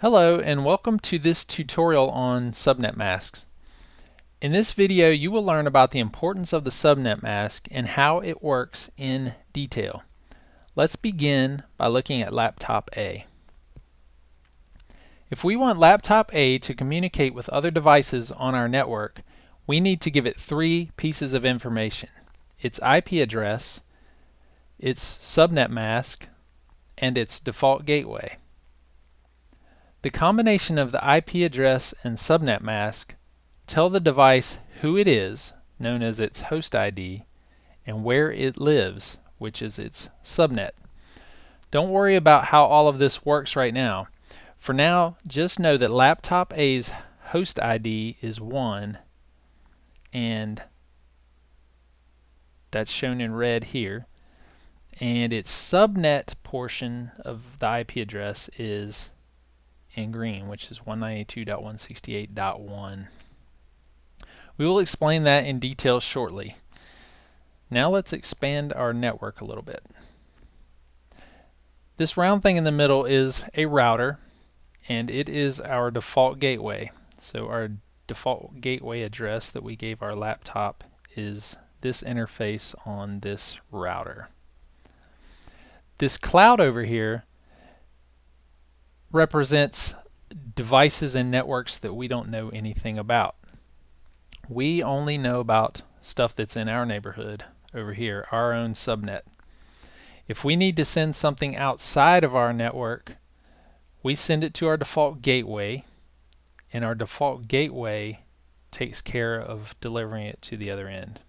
Hello and welcome to this tutorial on subnet masks. In this video you will learn about the importance of the subnet mask and how it works in detail. Let's begin by looking at laptop A. If we want laptop A to communicate with other devices on our network, we need to give it three pieces of information: its IP address, its subnet mask, and its default gateway. The combination of the IP address and subnet mask tell the device who it is, known as its host ID, and where it lives, which is its subnet. Don't worry about how all of this works right now. For now, just know that laptop A's host ID is 1, and that's shown in red here, and its subnet portion of the IP address is in green, which is 192.168.1. We will explain that in detail shortly. Now let's expand our network a little bit. This round thing in the middle is a router, and it is our default gateway. So our default gateway address that we gave our laptop is this interface on this router. This cloud over here represents devices and networks that we don't know anything about. We only know about stuff that's in our neighborhood over here, our own subnet. If we need to send something outside of our network, we send it to our default gateway, and our default gateway takes care of delivering it to the other end.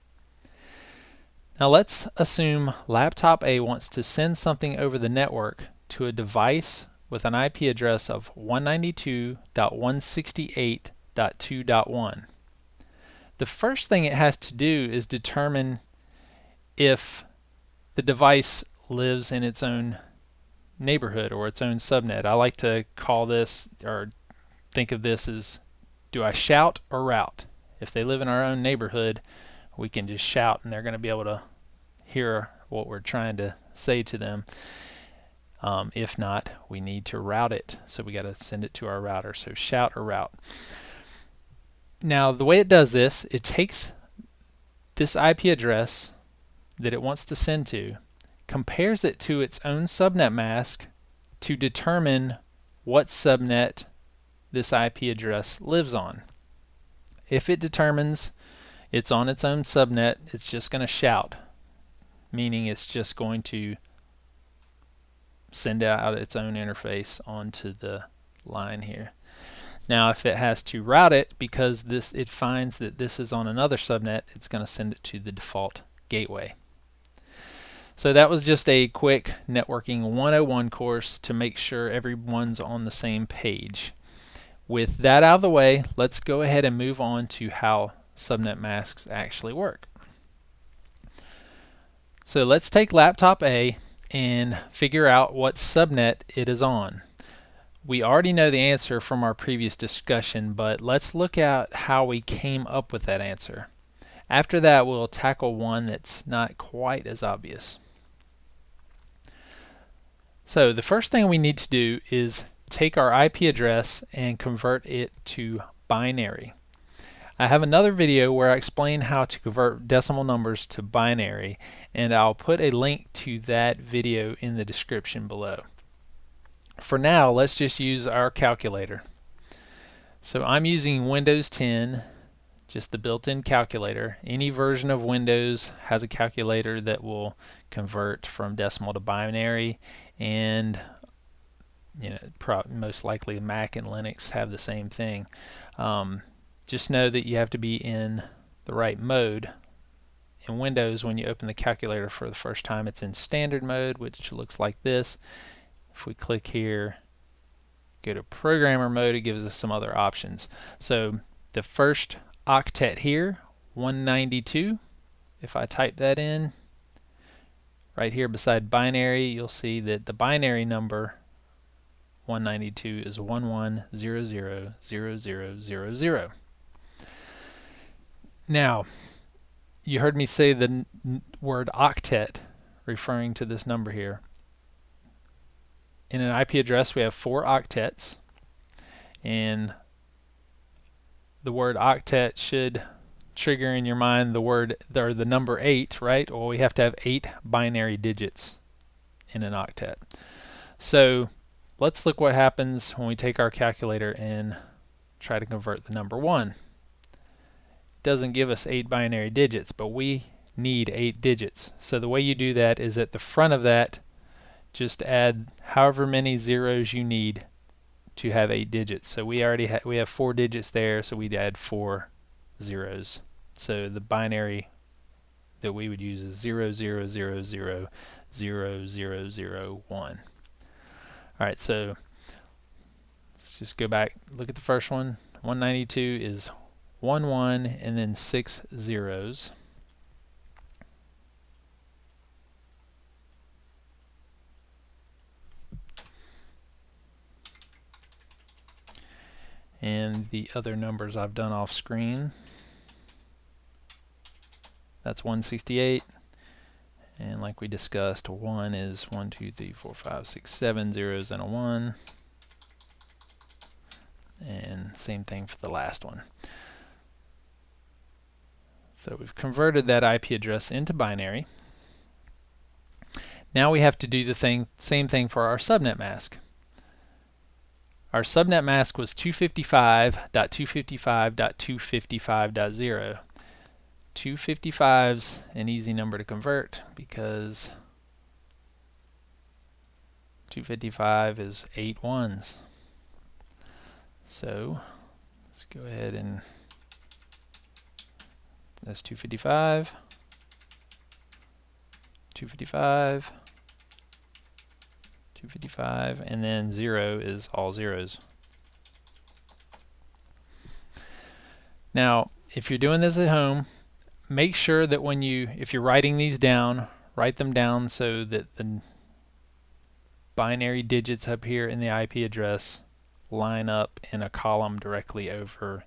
Now let's assume laptop A wants to send something over the network to a device with an IP address of 192.168.2.1. The first thing it has to do is determine if the device lives in its own neighborhood or its own subnet. I like to call this, or think of this as, do I shout or route? If they live in our own neighborhood, we can just shout and they're going to be able to hear what we're trying to say to them. If not, we need to route it, so we got to send it to our router. So shout or route. Now the way it does this, it takes this IP address that it wants to send to, compares it to its own subnet mask to determine what subnet this IP address lives on. If it determines it's on its own subnet, it's just going to shout, meaning it's just going to send out its own interface onto the line here. Now if it has to route it, because it finds that this is on another subnet, it's going to send it to the default gateway. So that was just a quick networking 101 course to make sure everyone's on the same page. With that out of the way, let's go ahead and move on to how subnet masks actually work. So let's take laptop A and figure out what subnet it is on. We already know the answer from our previous discussion, but let's look at how we came up with that answer. After that, we'll tackle one that's not quite as obvious. So the first thing we need to do is take our IP address and convert it to binary. I have another video where I explain how to convert decimal numbers to binary, and I'll put a link to that video in the description below. For now, let's just use our calculator. So I'm using Windows 10, just the built-in calculator. Any version of Windows has a calculator that will convert from decimal to binary, and most likely Mac and Linux have the same thing. Just know that you have to be in the right mode. In Windows, when you open the calculator for the first time, it's in standard mode, which looks like this. If we click here, go to programmer mode, it gives us some other options. So the first octet here, 192, if I type that in, right here beside binary, you'll see that the binary number 192 is 11000000. Now, you heard me say the word octet referring to this number here. In an IP address, we have 4 octets. And the word octet should trigger in your mind the word, or the number 8, right? Well, we have to have 8 binary digits in an octet. So let's look what happens when we take our calculator and try to convert the number 1. It doesn't give us 8 binary digits, but we need 8 digits. So the way you do that is at the front of that, just add however many zeros you need to have 8 digits. So we already we have 4 digits there, so we'd add 4 zeros. So the binary that we would use is 00000001. Alright, so let's just go back, look at the first one. 192 is 1 1 and then 6 zeros. And the other numbers I've done off screen. That's 168. And like we discussed, 1 is 1, 2, 3, 4, 5, 6, 7 zeros and a 1. And same thing for the last one. So we've converted that IP address into binary. Now we have to do the same thing for our subnet mask. Our subnet mask was 255.255.255.0. 255's an easy number to convert because 255 is 8 ones. So let's go ahead and that's 255, 255, 255, and then 0 is all zeros. Now, if you're doing this at home, make sure that if you're writing these down, write them down so that the binary digits up here in the IP address line up in a column directly over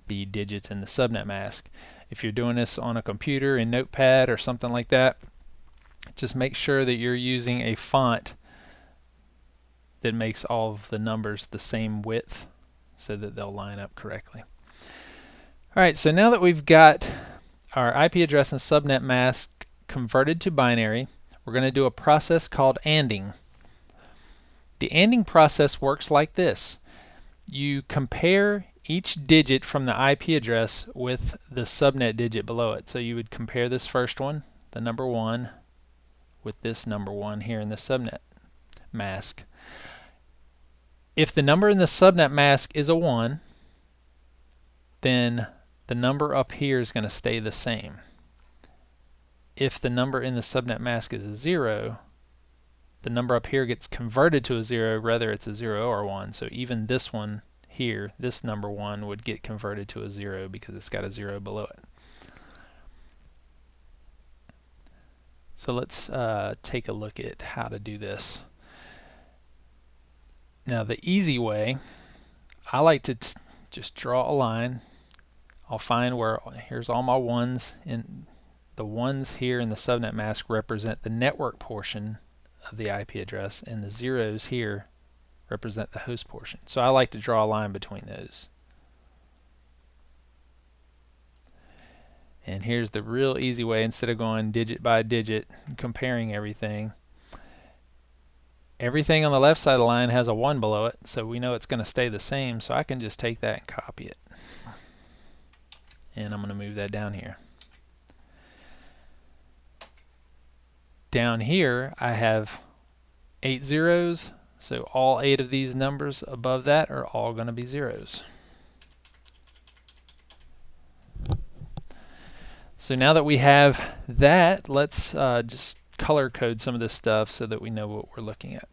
the digits in the subnet mask. If you're doing this on a computer in Notepad or something like that, just make sure that you're using a font that makes all of the numbers the same width so that they'll line up correctly. Alright, so now that we've got our IP address and subnet mask converted to binary, we're going to do a process called ANDing. The ANDing process works like this. You compare each digit from the IP address with the subnet digit below it. So you would compare this first one, the number 1, with this number 1 here in the subnet mask. If the number in the subnet mask is a 1, then the number up here is going to stay the same. If the number in the subnet mask is a 0, the number up here gets converted to a 0, whether it's a 0 or 1. So even this one here, this number 1 would get converted to a 0 because it's got a 0 below it. So let's take a look at how to do this. Now the easy way, I like to just draw a line. I'll find where, here's all my 1s, and the 1s here in the subnet mask represent the network portion of the IP address, and the 0s here represent the host portion. So I like to draw a line between those. And here's the real easy way, instead of going digit by digit and comparing everything. Everything on the left side of the line has a 1 below it, so we know it's going to stay the same, so I can just take that and copy it. And I'm going to move that down here. Down here I have 8 zeros, so all 8 of these numbers above that are all going to be zeros. So now that we have that, let's just color code some of this stuff so that we know what we're looking at.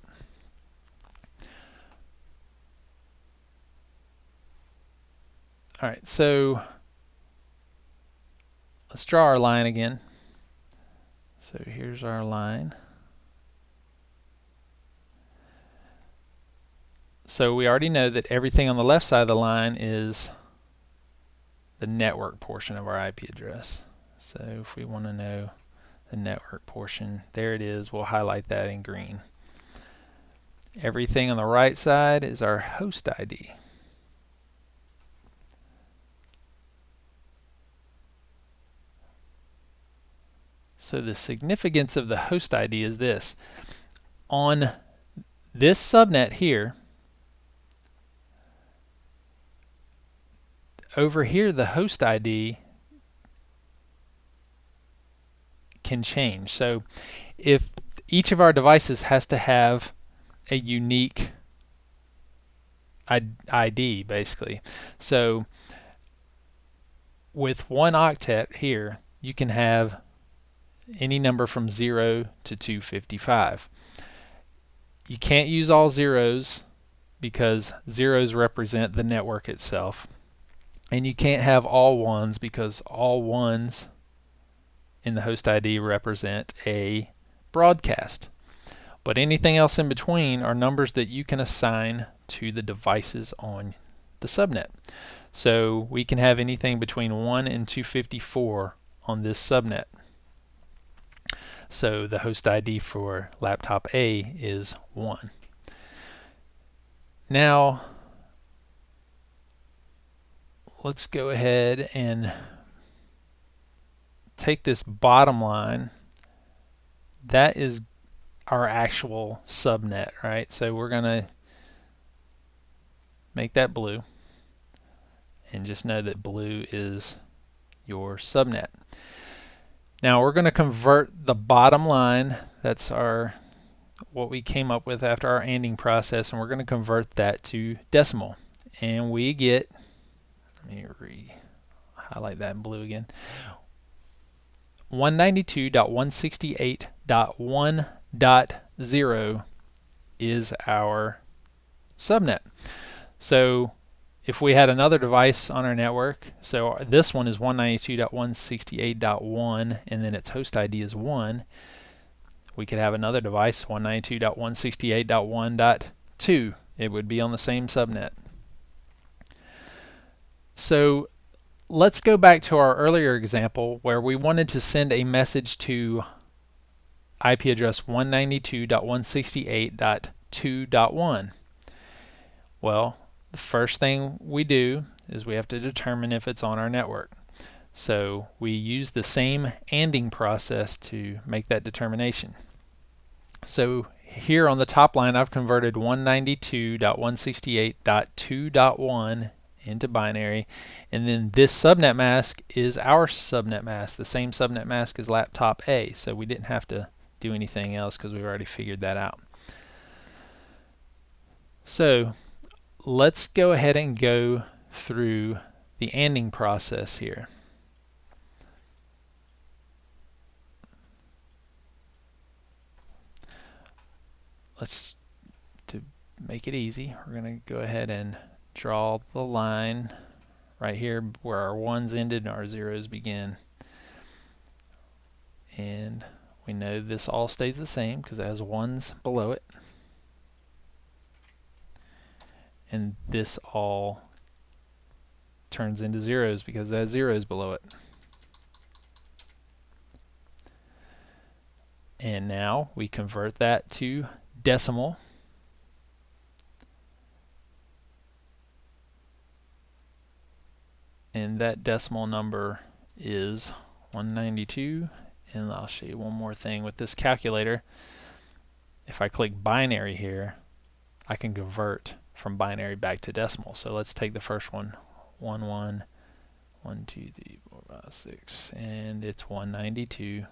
Alright, so let's draw our line again. So here's our line. So we already know that everything on the left side of the line is the network portion of our IP address. So if we want to know the network portion, there it is. We'll highlight that in green. Everything on the right side is our host ID. So the significance of the host ID is this. On this subnet here, over here the host ID can change. So if each of our devices has to have a unique ID basically. So with one octet here, you can have any number from 0 to 255. You can't use all zeros because zeros represent the network itself. And you can't have all ones because all ones in the host ID represent a broadcast. But anything else in between are numbers that you can assign to the devices on the subnet. So we can have anything between 1 and 254 on this subnet. So the host ID for laptop A is 1. Now let's go ahead and take this bottom line. That is our actual subnet, right? So we're going to make that blue and just know that blue is your subnet. Now we're going to convert the bottom line, that's our what we came up with after our ANDing process, and we're going to convert that to decimal. And we get, let me highlight that in blue again, 192.168.1.0 is our subnet. So if we had another device on our network, so this one is 192.168.1 and then its host ID is 1, we could have another device 192.168.1.2. It would be on the same subnet. So let's go back to our earlier example where we wanted to send a message to IP address 192.168.2.1. Well, the first thing we do is we have to determine if it's on our network. So we use the same ANDing process to make that determination. So here on the top line I've converted 192.168.2.1 into binary, and then this subnet mask is our subnet mask, the same subnet mask as laptop A, so we didn't have to do anything else because we've already figured that out. So let's go ahead and go through the ANDing process here. To make it easy, we're going to go ahead and draw the line right here where our ones ended and our zeros begin. And we know this all stays the same because it has ones below it. And this all turns into zeros because it has zeros below it. And now we convert that to decimal. And that decimal number is 192. And I'll show you one more thing with this calculator. If I click binary here, I can convert from binary back to decimal. So let's take the first one, 1 1 1 2 3 4 5 6, and it's 192.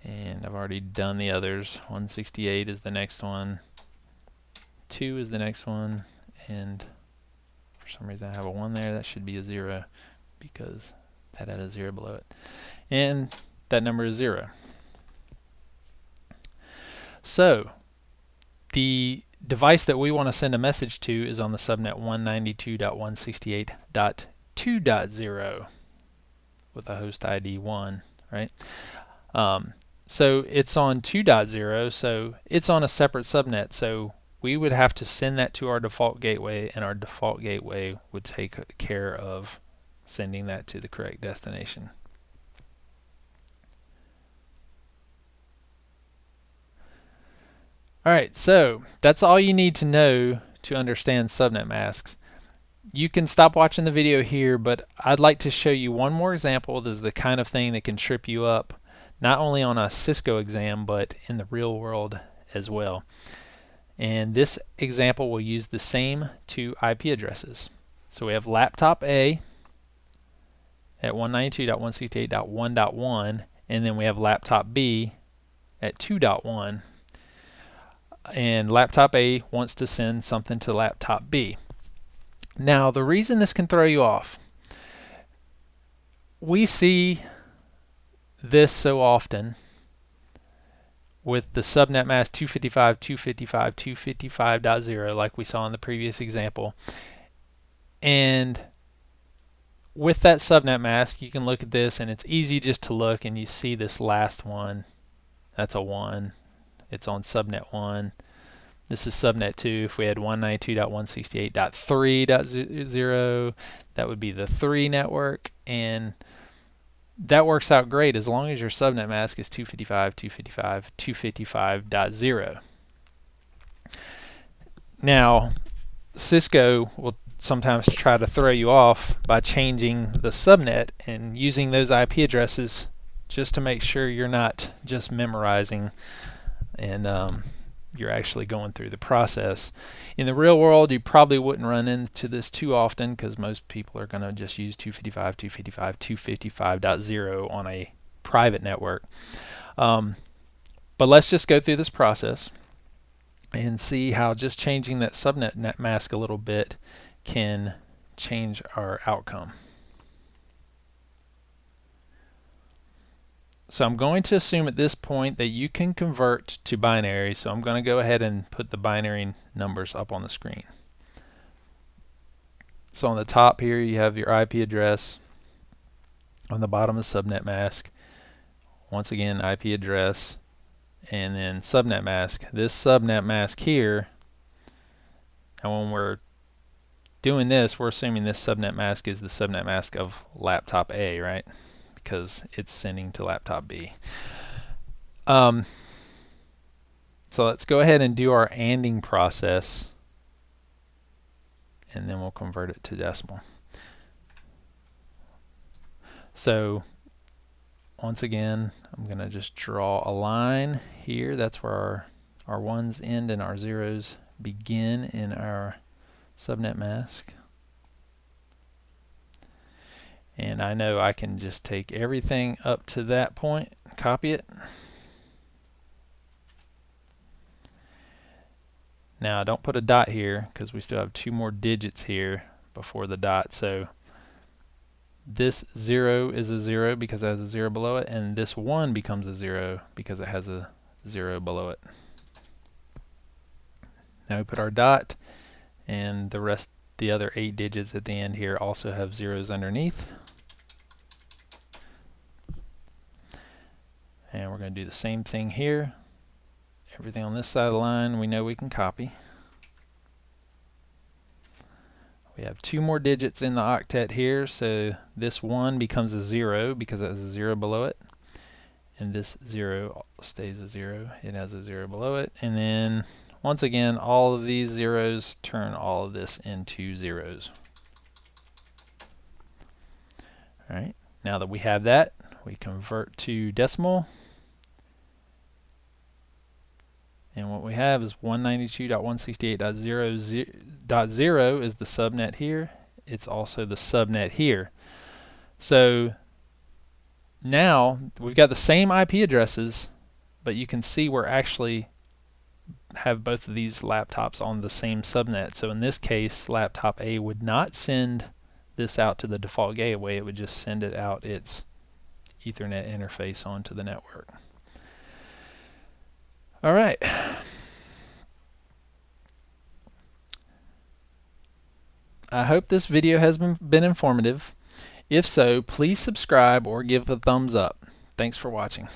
And I've already done the others. 168 is the next one, 2 is the next one, and for some reason I have a 1 there. That should be a 0 because that had a 0 below it. And that number is 0. So the device that we want to send a message to is on the subnet 192.168.2.0 with a host ID 1, right? So it's on 2.0, so it's on a separate subnet. So we would have to send that to our default gateway, and our default gateway would take care of sending that to the correct destination. Alright, so that's all you need to know to understand subnet masks. You can stop watching the video here, but I'd like to show you one more example. This is the kind of thing that can trip you up, not only on a Cisco exam, but in the real world as well. And this example will use the same two IP addresses. So we have laptop A at 192.168.1.1, and then we have laptop B at 2.1, and laptop A wants to send something to laptop B. Now, the reason this can throw you off, we see this so often with the subnet mask 255.255.255.0 like we saw in the previous example. And with that subnet mask, you can look at this and it's easy just to look and you see this last one. That's a 1. It's on subnet 1. This is subnet 2. If we had 192.168.3.0, that would be the 3 network, and that works out great as long as your subnet mask is 255.255.255.0. Now, Cisco will sometimes try to throw you off by changing the subnet and using those IP addresses just to make sure you're not just memorizing and you're actually going through the process. In the real world, you probably wouldn't run into this too often because most people are going to just use 255.255.255.0 on a private network. But let's just go through this process and see how just changing that subnet mask a little bit can change our outcome. So I'm going to assume at this point that you can convert to binary, so I'm going to go ahead and put the binary numbers up on the screen. So on the top here you have your IP address, on the bottom is subnet mask, once again IP address, and then subnet mask. This subnet mask here, and when we're doing this, we're assuming this subnet mask is the subnet mask of laptop A, right? Because it's sending to laptop B. So let's go ahead and do our ANDing process, and then we'll convert it to decimal. So once again, I'm going to just draw a line here. That's where our ones end and our zeros begin in our subnet mask. And I know I can just take everything up to that point, copy it. Now don't put a dot here because we still have 2 more digits here before the dot. So this 0 is a 0 because it has a 0 below it, and this 1 becomes a 0 because it has a 0 below it. Now we put our dot, and the other 8 digits at the end here also have zeros underneath. And we're going to do the same thing here. Everything on this side of the line we know we can copy. We have 2 more digits in the octet here, so this 1 becomes a 0 because it has a 0 below it. And this 0 stays a 0. It has a 0 below it. And then once again, all of these zeros turn all of this into zeros. All right, now that we have that, we convert to decimal. And what we have is 192.168.0.0 is the subnet here. It's also the subnet here. So now we've got the same IP addresses, but you can see we're actually have both of these laptops on the same subnet. So in this case, laptop A would not send this out to the default gateway. It would just send it out its Ethernet interface onto the network. All right. I hope this video has been informative. If so, please subscribe or give a thumbs up. Thanks for watching.